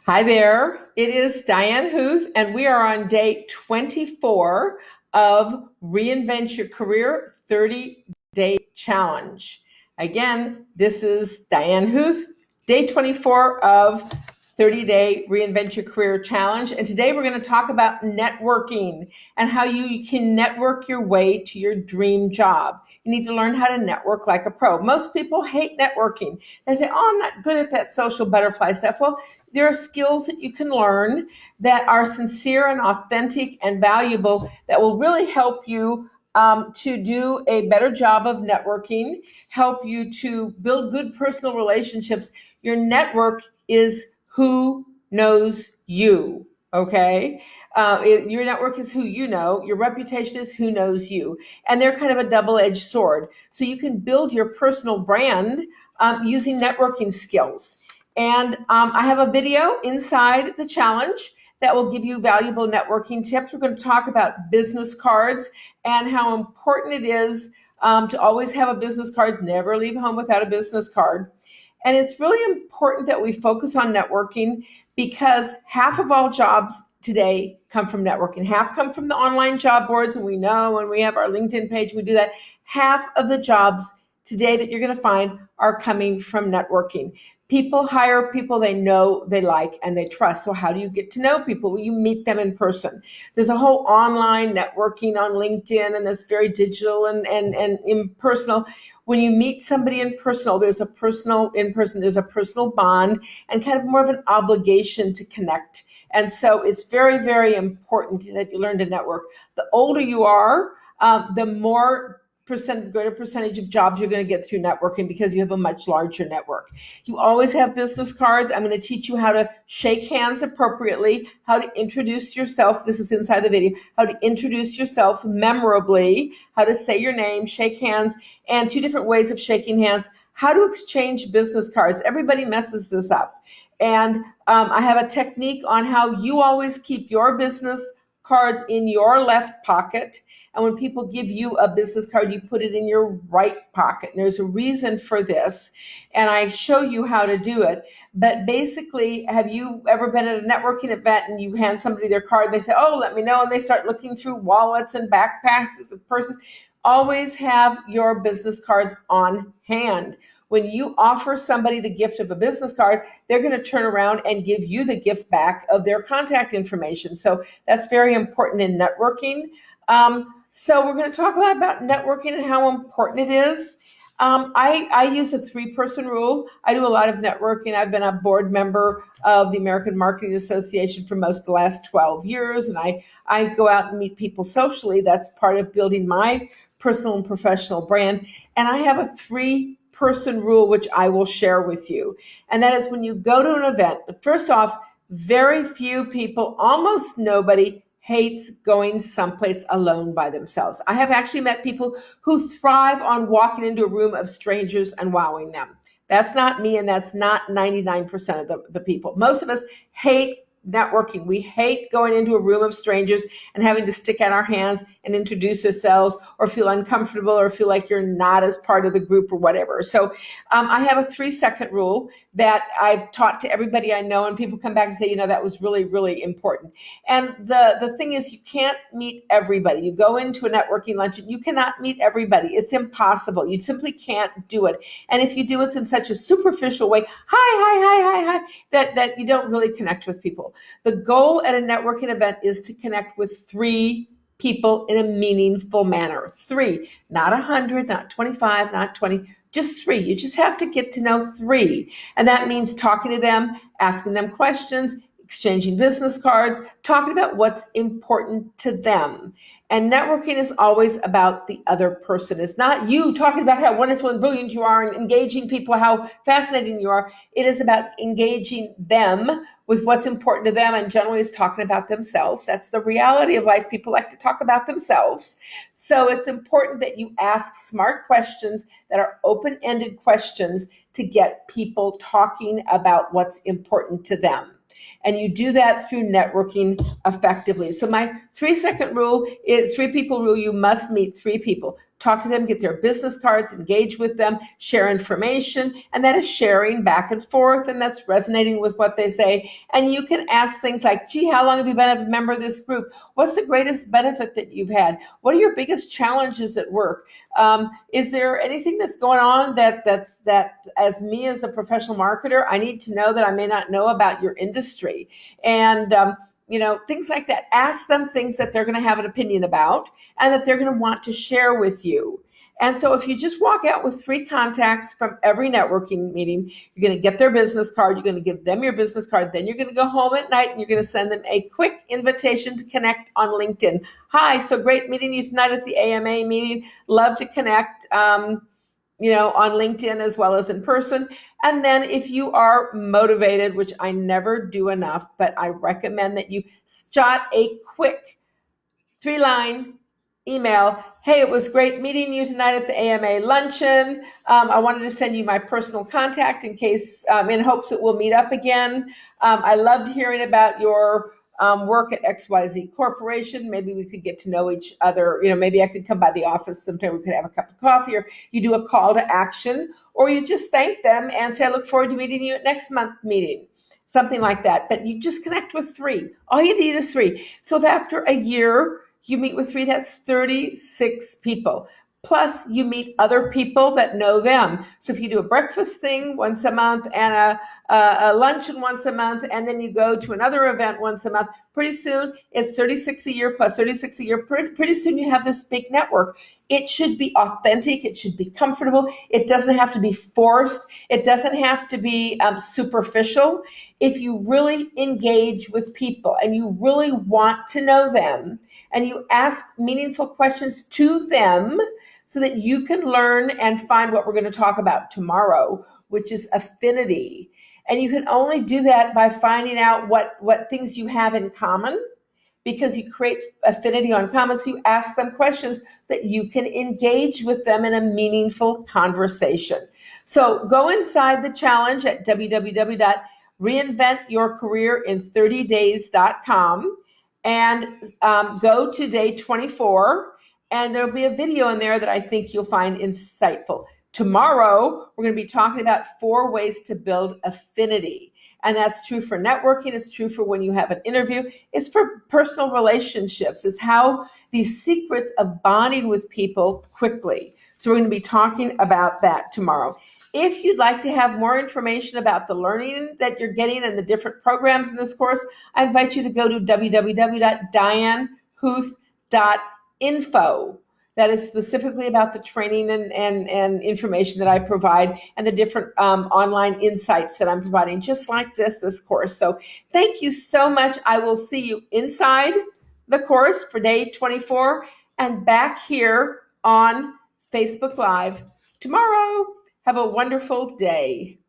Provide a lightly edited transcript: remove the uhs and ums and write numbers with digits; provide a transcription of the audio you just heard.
Hi there. It is Diane Huth, and we are on day 24 of Reinvent Your Career 30-Day Challenge. Again, this is Diane Huth, day 24 of 30-Day Reinvent Your Career Challenge. And today we're going to talk about networking and how you can network your way to your dream job. You need to learn how to network like a pro. Most people hate networking. They say, oh, I'm not good at that social butterfly stuff. Well, there are skills that you can learn that are sincere and authentic and valuable that will really help you to do a better job of networking, help you to build good personal relationships. Your network is who knows you, okay? Your network is who you know. Your reputation is who knows you. And they're kind of a double-edged sword. So you can build your personal brand using networking skills. And I have a video inside the challenge that will give you valuable networking tips. We're going to talk about business cards and how important it is to always have a business card, never leave home without a business card. And it's really important that we focus on networking because half of all jobs today come from networking. Half come from the online job boards, and we know when we have our LinkedIn page, we do that. Half of the jobs today that you're going to find are coming from networking. People hire people they know, they like, and they trust. So how do you get to know people? Well, you meet them in person. There's a whole online networking on LinkedIn, and that's very digital and impersonal. When you meet somebody in person, there's a personal bond and kind of more of an obligation to connect. And so it's very, very important that you learn to network. The older you are, the greater percentage of jobs you're going to get through networking because you have a much larger network. You always have business cards. I'm going to teach you how to shake hands appropriately, how to introduce yourself. This is inside the video. How to introduce yourself memorably, how to say your name, shake hands, and two different ways of shaking hands. How to exchange business cards. Everybody messes this up. And I have a technique on how you always keep your business cards in your left pocket. And when people give you a business card, you put it in your right pocket. And there's a reason for this. And I show you how to do it. But basically, have you ever been at a networking event and you hand somebody their card and they say, oh, let me know. And they start looking through wallets and backpacks and purses. Always have your business cards on hand. When you offer somebody the gift of a business card, they're going to turn around and give you the gift back of their contact information. So that's very important in networking. So we're going to talk a lot about networking and how important it is. I use a 3-person rule. I do a lot of networking. I've been a board member of the American Marketing Association for most of the last 12 years, and I go out and meet people socially. That's part of building my personal and professional brand. And I have a 3-person rule, which I will share with you. And that is when you go to an event, first off, very few people, almost nobody, hates going someplace alone by themselves. I have actually met people who thrive on walking into a room of strangers and wowing them. That's not me, and that's not 99% of the people. Most of us hate networking. We hate going into a room of strangers and having to stick out our hands and introduce ourselves or feel uncomfortable or feel like you're not as part of the group or whatever. So I have a 3-second rule that I've taught to everybody I know, and people come back and say, that was really, really important. And the thing is, you can't meet everybody. You go into a networking luncheon, you cannot meet everybody. It's impossible. You simply can't do it. And if you do, it's in such a superficial way, hi, that you don't really connect with people. The goal at a networking event is to connect with 3 people in a meaningful manner. 3, not 100, not 25, not 20, just 3. You just have to get to know 3. And that means talking to them, asking them questions, exchanging business cards, talking about what's important to them. And networking is always about the other person. It's not you talking about how wonderful and brilliant you are and engaging people, how fascinating you are. It is about engaging them with what's important to them, and generally it's talking about themselves. That's the reality of life. People like to talk about themselves. So it's important that you ask smart questions that are open-ended questions to get people talking about what's important to them. And you do that through networking effectively. So my 3-second rule is 3-people rule. You must meet 3 people. talk to them, get their business cards, engage with them, share information, and that is sharing back and forth, and that's resonating with what they say. And you can ask things like, gee, how long have you been a member of this group? What's the greatest benefit that you've had? What are your biggest challenges at work? Is there anything that's going on that as me as a professional marketer, I need to know that I may not know about your industry? And things like that. Ask them things that they're going to have an opinion about and that they're going to want to share with you. And so if you just walk out with 3 contacts from every networking meeting, you're going to get their business card, you're going to give them your business card, then you're going to go home at night and you're going to send them a quick invitation to connect on LinkedIn. Hi, so great meeting you tonight at the AMA meeting. Love to connect. On LinkedIn as well as in person. And then if you are motivated, which I never do enough, but I recommend that you jot a quick 3-line email. Hey, it was great meeting you tonight at the AMA luncheon. I wanted to send you my personal contact in case, in hopes that we'll meet up again. I loved hearing about your work at XYZ Corporation. Maybe we could get to know each other. Maybe I could come by the office sometime. We could have a cup of coffee, or you do a call to action, or you just thank them and say, I look forward to meeting you at next month's meeting. Something like that. But you just connect with 3. All you need is 3. So if after a year you meet with 3, that's 36 people. Plus, you meet other people that know them. So if you do a breakfast thing once a month and a luncheon once a month, and then you go to another event once a month, pretty soon it's 36 a year plus 36 a year. Pretty soon you have this big network. It should be authentic. It should be comfortable. It doesn't have to be forced. It doesn't have to be superficial. If you really engage with people and you really want to know them and you ask meaningful questions to them, so that you can learn and find what we're going to talk about tomorrow, which is affinity. And you can only do that by finding out what things you have in common, because you create affinity on common. So you ask them questions so that you can engage with them in a meaningful conversation. So go inside the challenge at www.reinventyourcareerin30days.com and go to day 24. And there'll be a video in there that I think you'll find insightful. Tomorrow, we're going to be talking about 4 ways to build affinity. And that's true for networking. It's true for when you have an interview. It's for personal relationships. It's how these secrets of bonding with people quickly. So we're going to be talking about that tomorrow. If you'd like to have more information about the learning that you're getting and the different programs in this course, I invite you to go to www.dianehuth.info. That is specifically about the training and information that I provide and the different online insights that I'm providing, just like this course. So thank you so much. I will see you inside the course for day 24 and back here on Facebook Live tomorrow. Have a wonderful day.